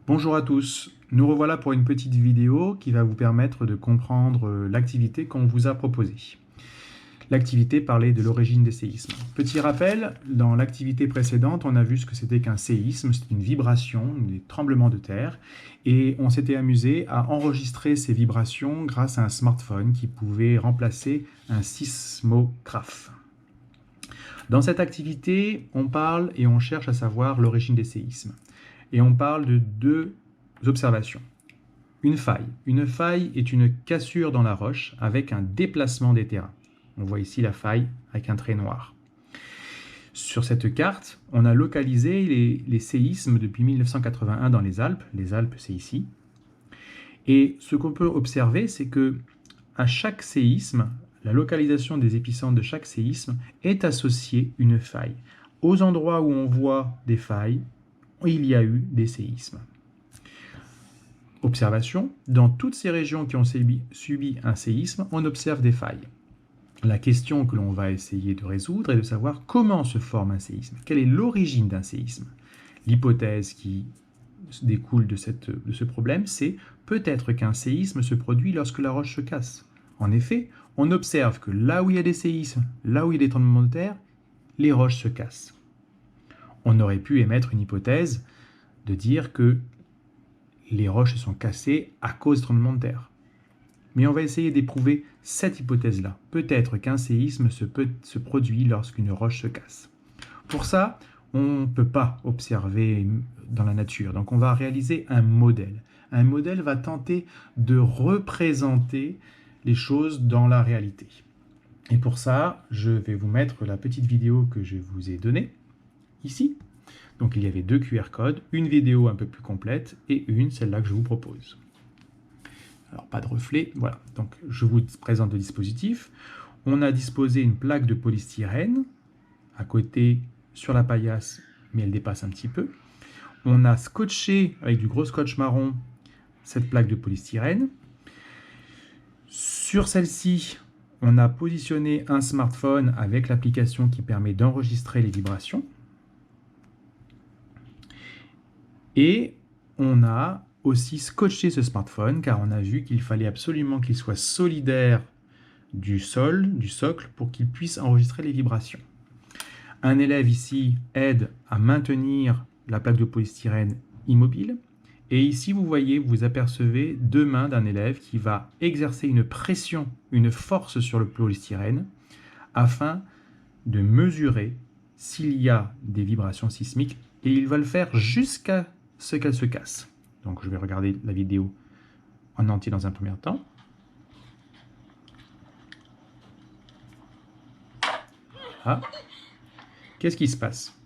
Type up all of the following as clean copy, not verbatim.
Bonjour à tous, nous revoilà pour une petite vidéo qui va vous permettre de comprendre l'activité qu'on vous a proposée. L'activité parlait de l'origine des séismes. Petit rappel, dans l'activité précédente, on a vu ce que c'était qu'un séisme, c'est une vibration, des tremblements de terre, et on s'était amusé à enregistrer ces vibrations grâce à un smartphone qui pouvait remplacer un sismographe. Dans cette activité, on parle et on cherche à savoir l'origine des séismes. Et on parle de deux observations. Une faille. Une faille est une cassure dans la roche avec un déplacement des terrains. On voit ici la faille avec un trait noir. Sur cette carte, on a localisé les séismes depuis 1981 dans les Alpes. Les Alpes, c'est ici. Et ce qu'on peut observer, c'est que à chaque séisme, la localisation des épicentres de chaque séisme est associée une faille. Aux endroits où on voit des failles, il y a eu des séismes. Observation, dans toutes ces régions qui ont subi un séisme, on observe des failles. La question que l'on va essayer de résoudre est de savoir comment se forme un séisme, quelle est l'origine d'un séisme. L'hypothèse qui découle de ce problème, c'est peut-être qu'un séisme se produit lorsque la roche se casse. En effet, on observe que là où il y a des séismes, là où il y a des tremblements de terre, les roches se cassent. On aurait pu émettre une hypothèse de dire que les roches se sont cassées à cause de tremblements de terre. Mais on va essayer d'éprouver cette hypothèse-là. Peut-être qu'un séisme se produit lorsqu'une roche se casse. Pour ça, on ne peut pas observer dans la nature. Donc on va réaliser un modèle. Un modèle va tenter de représenter les choses dans la réalité. Et pour ça, je vais vous mettre la petite vidéo que je vous ai donnée ici. Donc il y avait deux QR codes, une vidéo un peu plus complète et celle-là que je vous propose. Alors pas de reflet, voilà. Donc je vous présente le dispositif. On a disposé une plaque de polystyrène à côté sur la paillasse, mais elle dépasse un petit peu. On a scotché avec du gros scotch marron cette plaque de polystyrène. Sur celle-ci, on a positionné un smartphone avec l'application qui permet d'enregistrer les vibrations. Et on a aussi scotché ce smartphone car on a vu qu'il fallait absolument qu'il soit solidaire du sol, du socle, pour qu'il puisse enregistrer les vibrations. Un élève ici aide à maintenir la plaque de polystyrène immobile. Et ici, vous apercevez deux mains d'un élève qui va exercer une pression, une force sur le polystyrène afin de mesurer s'il y a des vibrations sismiques et il va le faire jusqu'à ce qu'elle se casse. Donc je vais regarder la vidéo en entier dans un premier temps. Ah. Qu'est-ce qui se passe?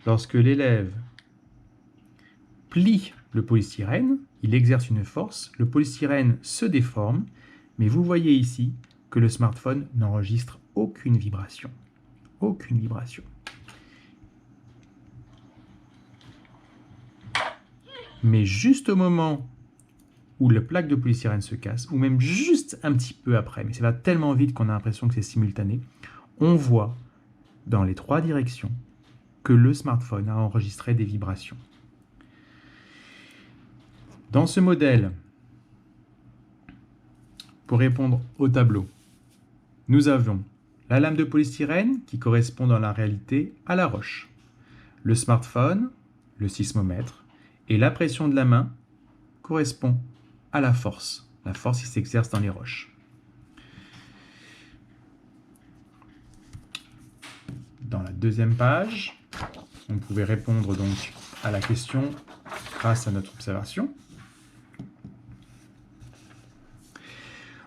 Lorsque l'élève plie le polystyrène, il exerce une force, le polystyrène se déforme, mais vous voyez ici que le smartphone n'enregistre aucune vibration. Aucune vibration. Mais juste au moment où la plaque de polystyrène se casse, ou même juste un petit peu après, mais ça va tellement vite qu'on a l'impression que c'est simultané, on voit dans les trois directions que le smartphone a enregistré des vibrations. Dans ce modèle, pour répondre au tableau, nous avons la lame de polystyrène qui correspond dans la réalité à la roche, le smartphone, le sismomètre, et la pression de la main correspond à la force qui s'exerce dans les roches. Dans la deuxième page, on pouvait répondre donc à la question grâce à notre observation.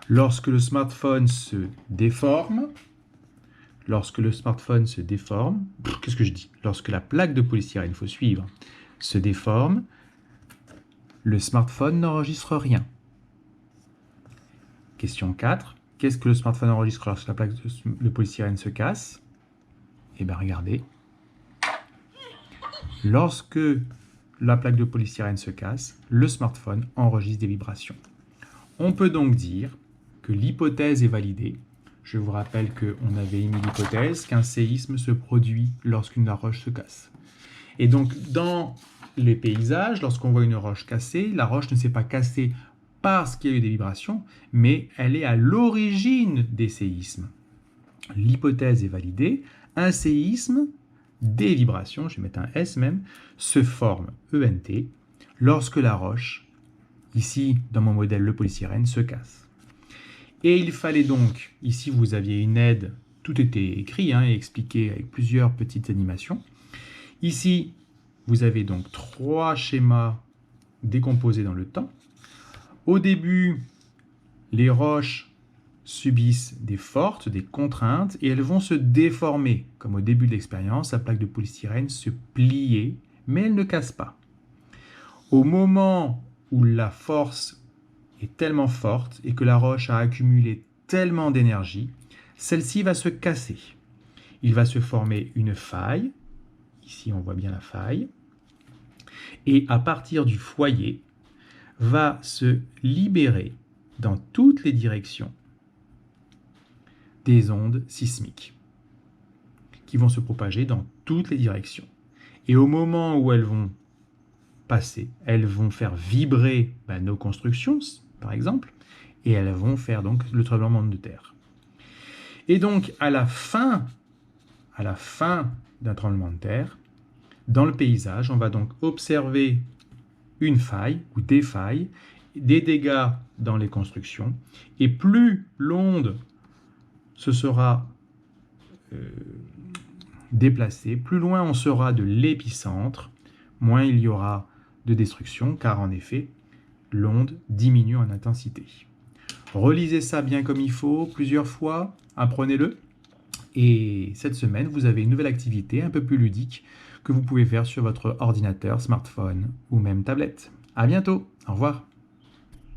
Lorsque le smartphone se déforme, qu'est-ce que je dis? Lorsque la plaque de polystyrène, il faut suivre, se déforme, le smartphone n'enregistre rien. Question 4. Qu'est-ce que le smartphone enregistre lorsque la plaque de polystyrène se casse? Eh bien, regardez. Lorsque la plaque de polystyrène se casse, le smartphone enregistre des vibrations. On peut donc dire que l'hypothèse est validée. Je vous rappelle qu'on avait émis l'hypothèse qu'un séisme se produit lorsqu'une roche se casse. Et donc, dans les paysages, lorsqu'on voit une roche cassée, la roche ne s'est pas cassée parce qu'il y a eu des vibrations, mais elle est à l'origine des séismes. L'hypothèse est validée, un séisme, des vibrations, je vais mettre un S même, se forme ENT lorsque la roche, ici dans mon modèle le polystyrène, se casse. Et il fallait donc, ici vous aviez une aide, tout était écrit et expliqué avec plusieurs petites animations. Ici, vous avez donc 3 schémas décomposés dans le temps. Au début, les roches subissent des forces, des contraintes, et elles vont se déformer. Comme au début de l'expérience, la plaque de polystyrène se pliait, mais elle ne casse pas. Au moment où la force est tellement forte et que la roche a accumulé tellement d'énergie, celle-ci va se casser. Il va se former une faille, ici on voit bien la faille, et à partir du foyer, va se libérer dans toutes les directions des ondes sismiques qui vont se propager dans toutes les directions. Et au moment où elles vont passer, elles vont faire vibrer nos constructions, par exemple, et elles vont faire donc le tremblement de terre. Et donc, à la fin d'un tremblement de terre, dans le paysage, on va donc observer une faille ou des failles, des dégâts dans les constructions, et plus l'onde se sera déplacée, plus loin on sera de l'épicentre, moins il y aura de destruction, car en effet, l'onde diminue en intensité. Relisez ça bien comme il faut, plusieurs fois, apprenez-le, et cette semaine, vous avez une nouvelle activité un peu plus ludique que vous pouvez faire sur votre ordinateur, smartphone ou même tablette. À bientôt, au revoir.